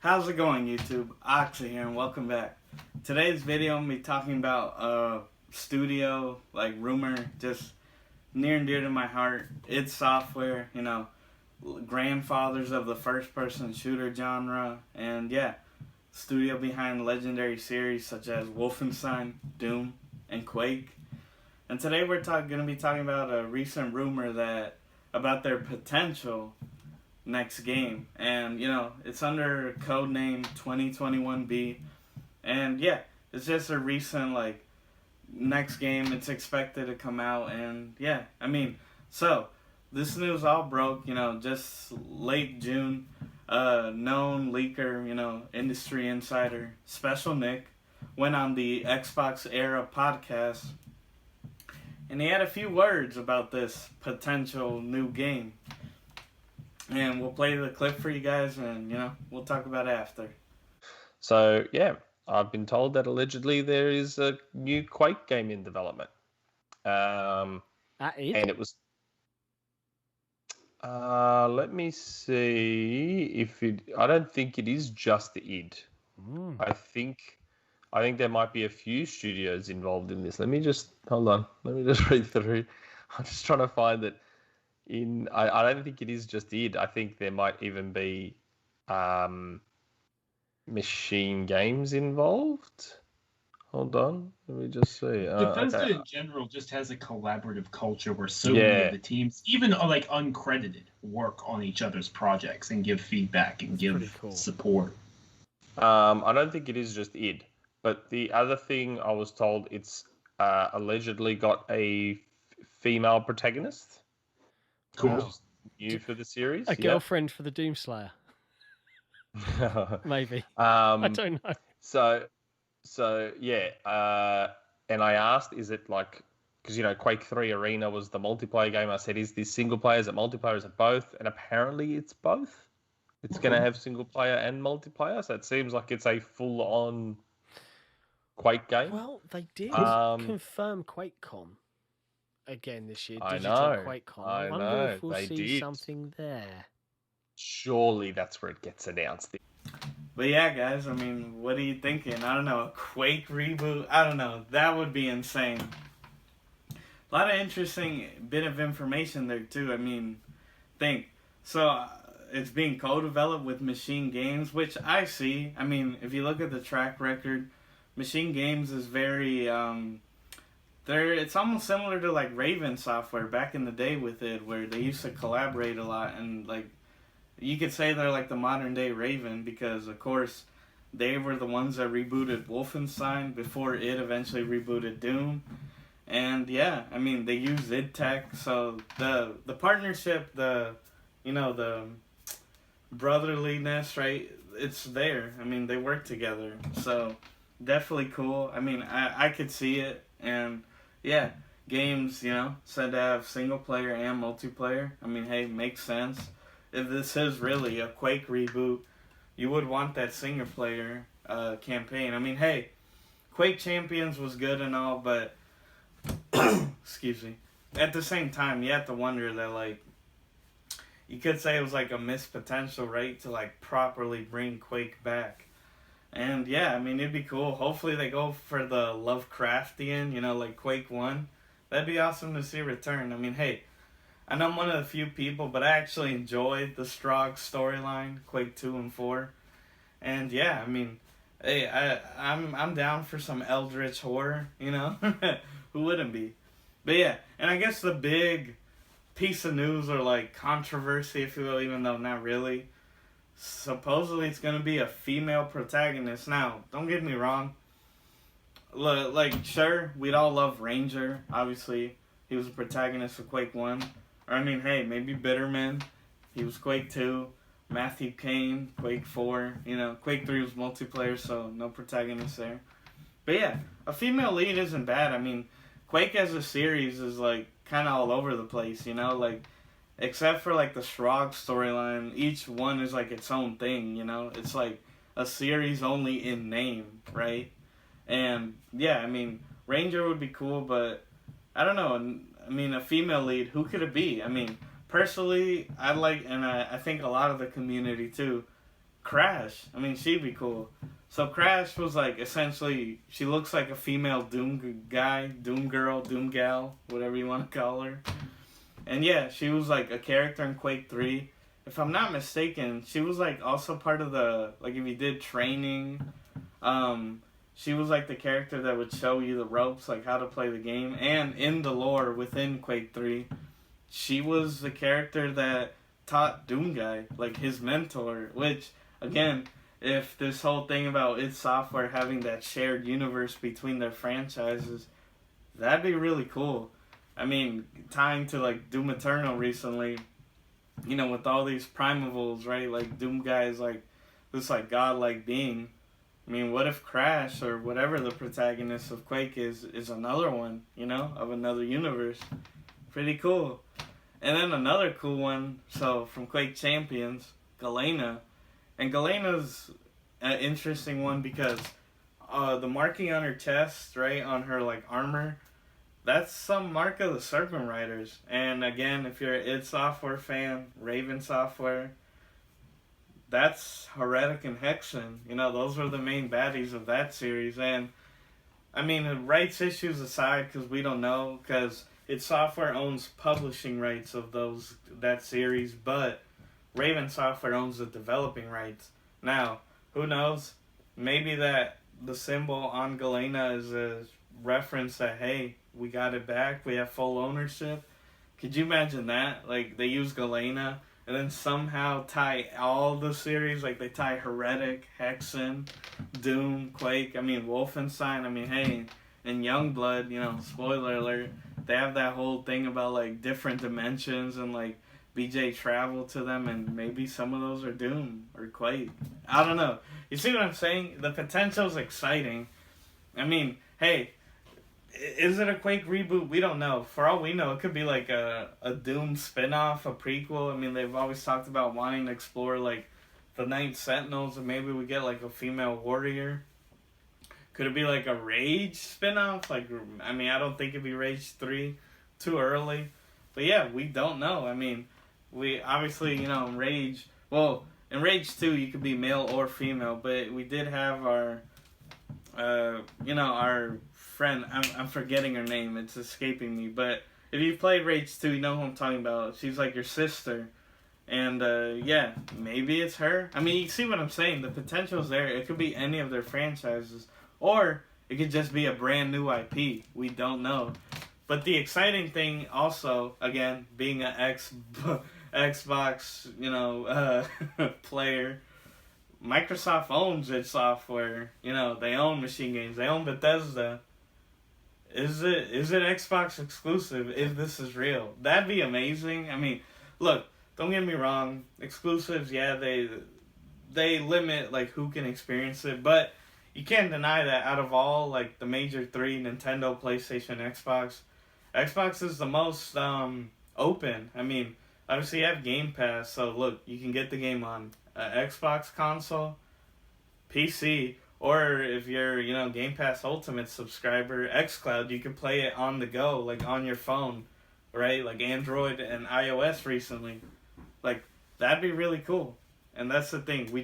How's it going, YouTube? Oxy here, and welcome back. Today's video, I'm going to be talking about studio, like rumor, just near and dear to my heart. Id Software, grandfathers of the first-person shooter genre, and yeah, studio behind legendary series such as Wolfenstein, Doom, and Quake. And today we're going to be talking about a recent rumor about their potential next game, and it's under code name 2021B, and yeah, it's just a recent next game. It's expected to come out, and yeah, so this news all broke just late June. Known leaker, industry insider Special Nick went on the XboxEra podcast, and he had a few words about this potential new game. And we'll play the clip for you guys, and, we'll talk about it after. So, yeah, I've been told that allegedly there is a new Quake game in development. And it was... let me see if it... I don't think it is just the id. I think there might be a few studios involved in this. Let me just... Hold on. Let me just read through. I'm just trying to find it. I don't think it is just id. I think there might even be Machine Games involved. Hold on, let me just see. Bethesda in general just has a collaborative culture where so many of the teams, even uncredited, work on each other's projects and give feedback and give support. I don't think it is just id, but the other thing I was told, it's allegedly got a female protagonist. Cool. Which is new for the series. A girlfriend for the Doomslayer. Maybe. I don't know. So yeah. And I asked, is it because Quake 3 Arena was the multiplayer game. I said, is this single player? Is it multiplayer? Is it both? And apparently it's both. It's going to have single player and multiplayer. So it seems like it's a full-on Quake game. Well, they did confirm QuakeCon again this year. Digital QuakeCon. I wonder if we'll see something there. Surely that's where it gets announced. But yeah, guys, what are you thinking? I don't know, a Quake reboot? I don't know. That would be insane. A lot of interesting bit of information there, too. It's being co-developed with Machine Games, which I see. If you look at the track record, Machine Games is very... it's almost similar to Raven Software back in the day with it, where they used to collaborate a lot, and you could say they're the modern day Raven, because of course they were the ones that rebooted Wolfenstein before it eventually rebooted Doom. And yeah, they use id Tech, so the partnership, the brotherliness, right? It's there. They work together, so definitely cool. I could see it, and yeah, games, said to have single player and multiplayer. Hey, makes sense. If this is really a Quake reboot, you would want that single player campaign. Hey, Quake Champions was good and all, but excuse me. At the same time, you have to wonder that you could say it was a missed potential, right, to properly bring Quake back. And yeah, it'd be cool. Hopefully they go for the Lovecraftian, like Quake 1. That'd be awesome to see a return. Hey, I know I'm one of the few people, but I actually enjoyed the Strogg storyline, Quake 2 and 4. And yeah, hey, I'm down for some eldritch horror, Who wouldn't be? But yeah, and I guess the big piece of news, or controversy, if you will, even though not really, supposedly it's going to be a female protagonist. Now, don't get me wrong. Sure, we'd all love Ranger. Obviously, he was a protagonist of Quake 1. Or, hey, maybe Bitterman. He was Quake 2. Matthew Kane, Quake 4. Quake 3 was multiplayer, so no protagonist there. But yeah, a female lead isn't bad. Quake as a series is, kind of all over the place, except for, the Strogg storyline. Each one is, its own thing, It's, a series only in name, right? And, yeah, Ranger would be cool, but I don't know. A female lead, who could it be? Personally, I think a lot of the community, too, Crash. I mean, she'd be cool. So Crash was like essentially, she looks like a female Doom guy, Doom girl, Doom gal, whatever you want to call her. And yeah, she was like a character in Quake 3. If I'm not mistaken, she was like also part of the, like if you did training, she was like the character that would show you the ropes, like how to play the game. And in the lore within Quake 3, she was the character that taught Doom Guy, like his mentor, which, again, if this whole thing about id Software having that shared universe between their franchises, that'd be really cool. I mean, tying to like Doom Eternal recently, you know, with all these primevals, right? Like Doom Guy is like this like godlike being. I mean, what if Crash or whatever the protagonist of Quake is another one, you know, of another universe? Pretty cool. And then another cool one, so from Quake Champions, Galena. And Galena's an interesting one because the marking on her chest, right, on her like armor, that's some mark of the Serpent Riders. And again, if you're an id Software fan, Raven Software, that's Heretic and Hexen. You know, those were the main baddies of that series. And, I mean, rights issues aside, because we don't know, because id Software owns publishing rights of that series, but Raven Software owns the developing rights. Now, who knows? Maybe that the symbol on Galena is a reference that, hey, we got it back, we have full ownership. Could you imagine that? Like, they use Galena and then somehow tie all the series, like they tie Heretic, Hexen, Doom, Quake, I mean, Wolfenstein, I mean, hey, and Youngblood, you know, spoiler alert, they have that whole thing about, like, different dimensions and, like, BJ travel to them, and maybe some of those are Doom or Quake. I don't know. You see what I'm saying? The potential's exciting. I mean, hey, is it a Quake reboot? We don't know. For all we know, it could be like a Doom spin-off, a prequel. I mean, they've always talked about wanting to explore, like, the Night Sentinels, and maybe we get, like, a female warrior. Could it be, like, a Rage spin-off? Like, I mean, I don't think it'd be Rage 3. Too early. But, yeah, we don't know. I mean, we obviously, you know, in Rage 2, you could be male or female, but we did have our, you know, our friend, I'm forgetting her name, it's escaping me, but if you've played Rage 2, you know who I'm talking about. She's like your sister, and yeah, maybe it's her. I mean, you see what I'm saying, the potential's there. It could be any of their franchises, or it could just be a brand new IP, we don't know. But the exciting thing also, again, being an Xbox, you know, player, Microsoft owns id Software, you know, they own Machine Games, they own Bethesda. Is it Xbox exclusive if this is real? That'd be amazing. I mean, look, don't get me wrong, exclusives, yeah, they limit, like, who can experience it, but you can't deny that out of all, like, the major three, Nintendo, PlayStation, Xbox is the most open. I mean, obviously you have Game Pass, so look, you can get the game on Xbox console, PC, or if you're, you know, Game Pass Ultimate subscriber, xCloud, you can play it on the go, like on your phone, right? Like Android and iOS recently. Like, that'd be really cool. And that's the thing, we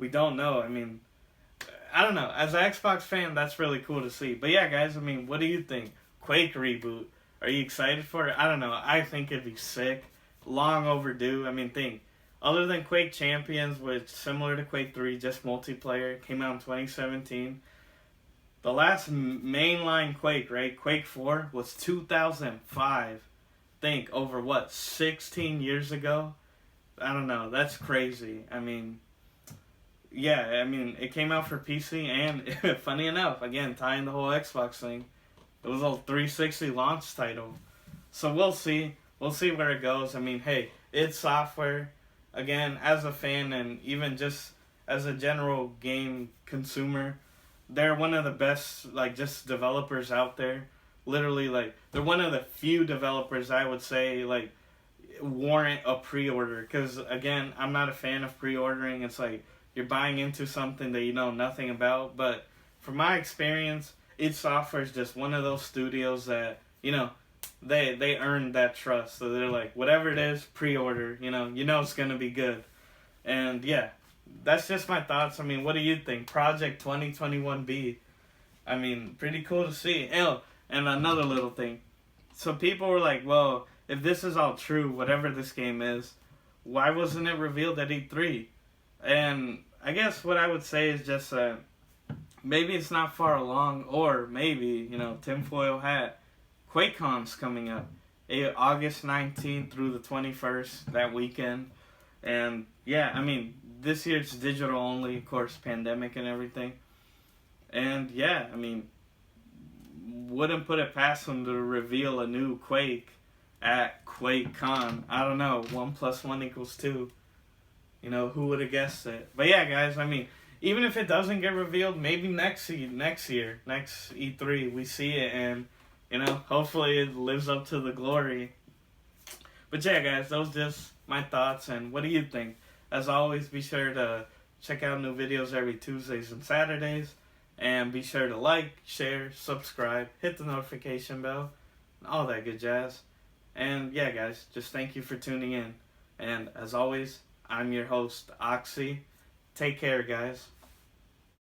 don't know. I mean, I don't know. As an Xbox fan, that's really cool to see. But yeah, guys, I mean, what do you think? Quake Reboot. Are you excited for it? I don't know. I think it'd be sick. Long overdue. I mean, think. Other than Quake Champions, which similar to Quake 3, just multiplayer, came out in 2017. The last mainline Quake, right? Quake 4 was 2005. Think, over what, 16 years ago? I don't know. That's crazy. I mean, yeah, I mean, it came out for PC, and funny enough, again, tying the whole Xbox thing, it was a 360 launch title. So we'll see. We'll see where it goes. I mean, hey, id Software, again, as a fan and even just as a general game consumer, they're one of the best, like, just developers out there. Literally, like, they're one of the few developers, I would say, like, warrant a pre-order. Because, again, I'm not a fan of pre-ordering. It's like you're buying into something that you know nothing about. But from my experience, id Software is just one of those studios that, you know, they earned that trust. So they're like, whatever it is, pre-order, you know it's going to be good. And yeah, that's just my thoughts. I mean, what do you think? Project 2021B. I mean, pretty cool to see. Oh, and another little thing. So people were like, well, if this is all true, whatever this game is, why wasn't it revealed at E3? And I guess what I would say is just maybe it's not far along, or maybe, tinfoil hat. QuakeCon's coming up. August 19th through the 21st, that weekend. And yeah, I mean, this year it's digital only, of course, pandemic and everything. And yeah, I mean, wouldn't put it past them to reveal a new Quake at QuakeCon. I don't know, 1 + 1 = 2. Who would have guessed it? But yeah, guys, I mean, even if it doesn't get revealed, maybe next year, next E3, we see it and, hopefully it lives up to the glory. But yeah, guys, those just my thoughts, and what do you think? As always, be sure to check out new videos every Tuesdays and Saturdays, and be sure to like, share, subscribe, hit the notification bell, all that good jazz. And yeah, guys, just thank you for tuning in. And as always, I'm your host, Oxy. Take care, guys.